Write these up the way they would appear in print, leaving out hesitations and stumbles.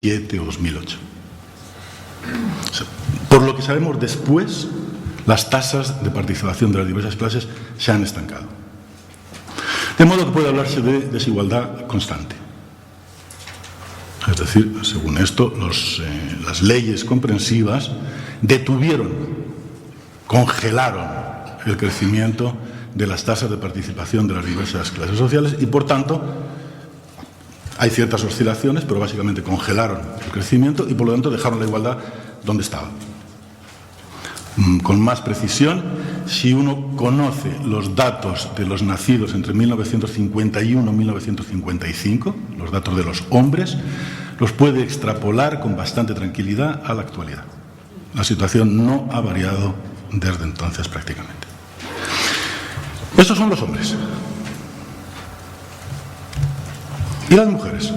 2007 o 2008. O sea, por lo que sabemos después, las tasas de participación de las diversas clases se han estancado. De modo que puede hablarse de desigualdad constante. Es decir, según esto, las leyes comprensivas detuvieron, congelaron el crecimiento de las tasas de participación de las diversas clases sociales y, por tanto, hay ciertas oscilaciones, pero básicamente congelaron el crecimiento y, por lo tanto, dejaron la igualdad donde estaba. Con más precisión, si uno conoce los datos de los nacidos entre 1951 y 1955, los datos de los hombres, los puede extrapolar con bastante tranquilidad a la actualidad. La situación no ha variado desde entonces prácticamente. Estos son los hombres. ¿Y las mujeres?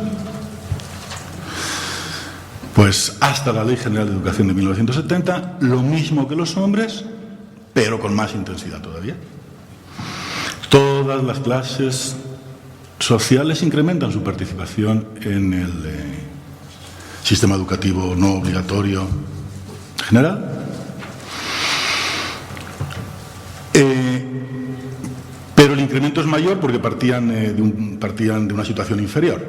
Pues hasta la Ley General de Educación de 1970, lo mismo que los hombres, pero con más intensidad todavía. Todas las clases sociales incrementan su participación en el sistema educativo no obligatorio general. Pero el incremento es mayor porque partían de una situación inferior.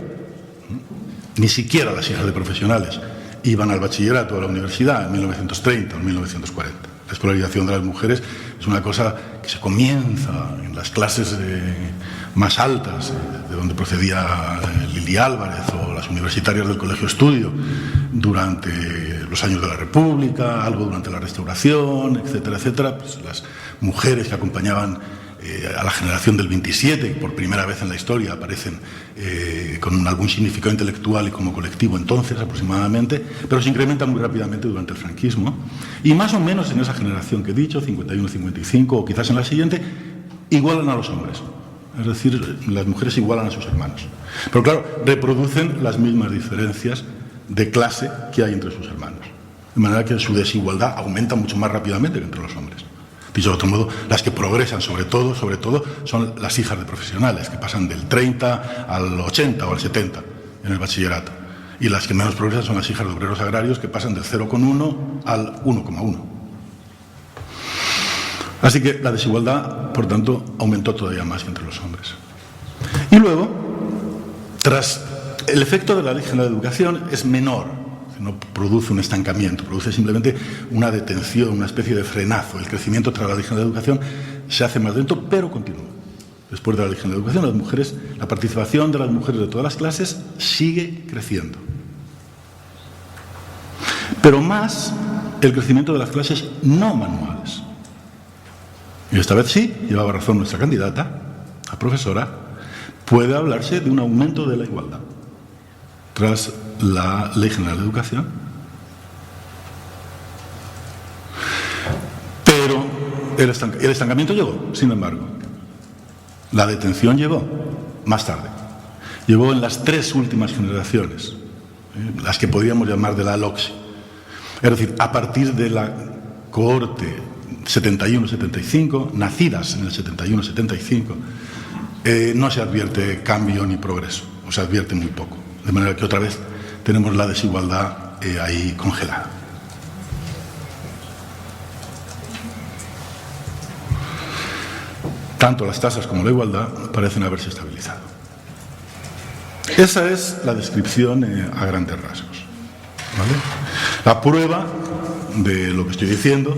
Ni siquiera las hijas de profesionales iban al bachillerato o a la universidad en 1930 o en 1940. La escolarización de las mujeres es una cosa que se comienza en las clases más altas, de donde procedía Lili Álvarez o las universitarias del Colegio Estudio, durante los años de la República, algo durante la Restauración, etcétera, etcétera. Pues las mujeres que acompañaban a la generación del 27, que por primera vez en la historia aparecen con algún significado intelectual y como colectivo entonces aproximadamente, pero se incrementan muy rápidamente durante el franquismo, y más o menos en esa generación que he dicho, 51-55 o quizás en la siguiente, igualan a los hombres. Es decir, las mujeres igualan a sus hermanos. Pero claro, reproducen las mismas diferencias de clase que hay entre sus hermanos. De manera que su desigualdad aumenta mucho más rápidamente que entre los hombres. Dicho de otro modo, las que progresan sobre todo, son las hijas de profesionales, que pasan del 30 al 80 o al 70 en el bachillerato. Y las que menos progresan son las hijas de obreros agrarios, que pasan del 0,1 al 1,1. Así que la desigualdad, por tanto, aumentó todavía más que entre los hombres. Y luego, tras el efecto de la Ley General de Educación es menor. No produce un estancamiento, produce simplemente una detención, una especie de frenazo. El crecimiento tras la Ley General de Educación se hace más lento, pero continúa. Después de la Ley General de Educación, la participación de las mujeres de todas las clases sigue creciendo. Pero más el crecimiento de las clases no manuales. Y esta vez sí, llevaba razón nuestra candidata, la profesora, puede hablarse de un aumento de la igualdad tras la Ley General de Educación. Pero el estancamiento llegó, sin embargo. La detención llegó más tarde. Llegó en las 3 últimas generaciones, las que podríamos llamar de la LOCSE. Es decir, a partir de la cohorte 71-75, nacidas en el 71-75, no se advierte cambio ni progreso, o se advierte muy poco. De manera que otra vez tenemos la desigualdad ahí congelada. Tanto las tasas como la igualdad parecen haberse estabilizado. Esa es la descripción a grandes rasgos. ¿Vale? La prueba de lo que estoy diciendo,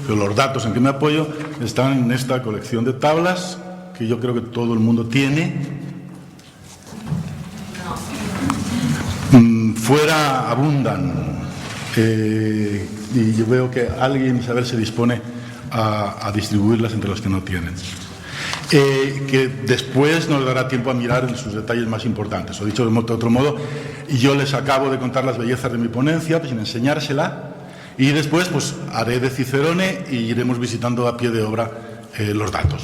de los datos en que me apoyo, están en esta colección de tablas que yo creo que todo el mundo tiene. Fuera abundan, y yo veo que alguien, Isabel, se dispone a distribuirlas entre los que no tienen. Que después nos dará tiempo a mirar en sus detalles más importantes. O dicho de otro modo, yo les acabo de contar las bellezas de mi ponencia, pues, sin enseñársela, y después pues haré de cicerone y iremos visitando a pie de obra los datos.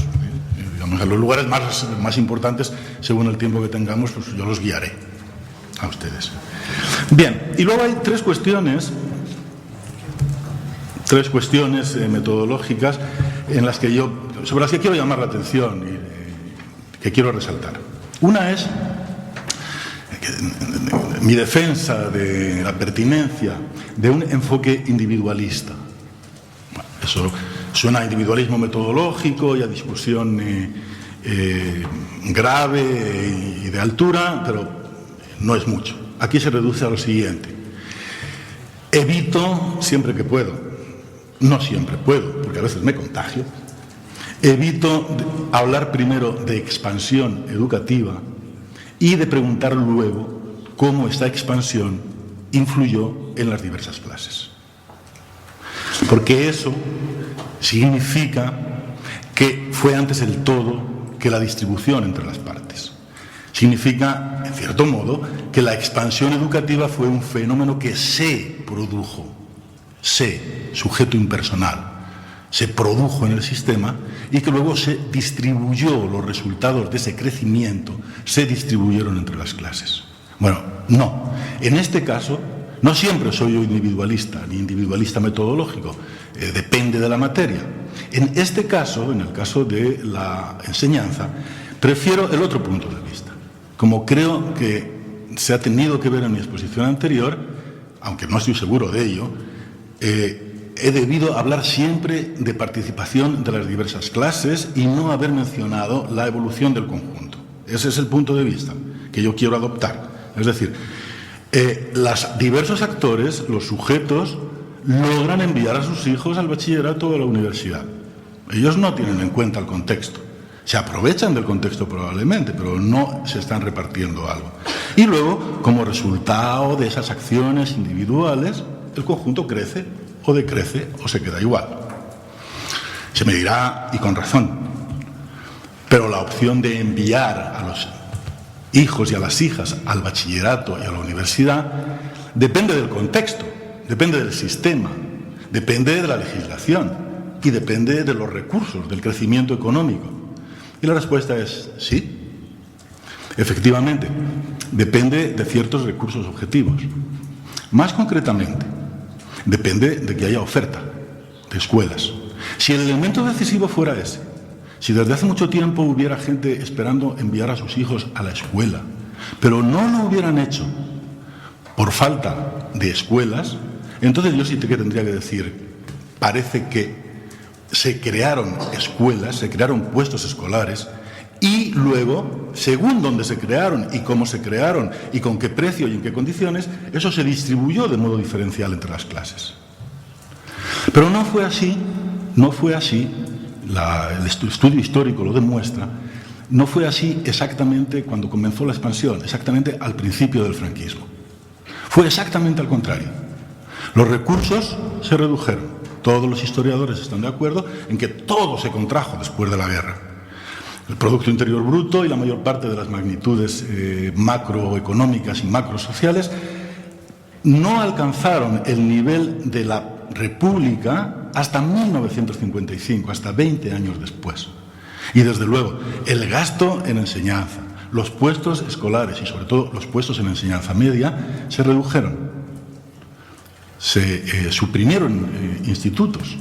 Digamos, en los lugares más importantes, según el tiempo que tengamos, pues yo los guiaré a ustedes. Bien, y luego hay tres cuestiones metodológicas sobre las que quiero llamar la atención y que quiero resaltar. Una es mi defensa de la pertinencia de un enfoque individualista. Bueno, eso suena a individualismo metodológico y a discusión grave y de altura, pero no es mucho. Aquí se reduce a lo siguiente. Evito, siempre que puedo, no siempre puedo, porque a veces me contagio, evito hablar primero de expansión educativa y de preguntar luego cómo esta expansión influyó en las diversas clases. Porque eso significa que fue antes el todo que la distribución entre las partes. Significa, en cierto modo, que la expansión educativa fue un fenómeno que se produjo, sujeto impersonal, se produjo en el sistema y que luego se distribuyó, los resultados de ese crecimiento se distribuyeron entre las clases. Bueno, no. En este caso, no siempre soy yo individualista, ni individualista metodológico, depende de la materia. En este caso, en el caso de la enseñanza, prefiero el otro punto de vista. Como creo que se ha tenido que ver en mi exposición anterior, aunque no estoy seguro de ello, he debido hablar siempre de participación de las diversas clases y no haber mencionado la evolución del conjunto. Ese es el punto de vista que yo quiero adoptar. Es decir, los diversos actores, los sujetos, logran enviar a sus hijos al bachillerato o a la universidad. Ellos no tienen en cuenta el contexto. Se aprovechan del contexto probablemente, pero no se están repartiendo algo. Y luego, como resultado de esas acciones individuales, el conjunto crece o decrece o se queda igual. Se me dirá, y con razón, pero la opción de enviar a los hijos y a las hijas al bachillerato y a la universidad depende del contexto, depende del sistema, depende de la legislación y depende de los recursos, del crecimiento económico. Y la respuesta es sí. Efectivamente, depende de ciertos recursos objetivos. Más concretamente, depende de que haya oferta de escuelas. Si el elemento decisivo fuera ese, si desde hace mucho tiempo hubiera gente esperando enviar a sus hijos a la escuela, pero no lo hubieran hecho por falta de escuelas, entonces yo sí que tendría que decir, parece que se crearon escuelas, se crearon puestos escolares y luego, según dónde se crearon y cómo se crearon y con qué precio y en qué condiciones, eso se distribuyó de modo diferencial entre las clases. Pero no fue así, el estudio histórico lo demuestra, no fue así exactamente cuando comenzó la expansión, exactamente al principio del franquismo. Fue exactamente al contrario. Los recursos se redujeron. Todos los historiadores están de acuerdo en que todo se contrajo después de la guerra. El Producto Interior Bruto y la mayor parte de las magnitudes macroeconómicas y macrosociales no alcanzaron el nivel de la República hasta 1955, hasta 20 años después. Y desde luego, el gasto en enseñanza, los puestos escolares y sobre todo los puestos en enseñanza media se redujeron. Se suprimieron institutos.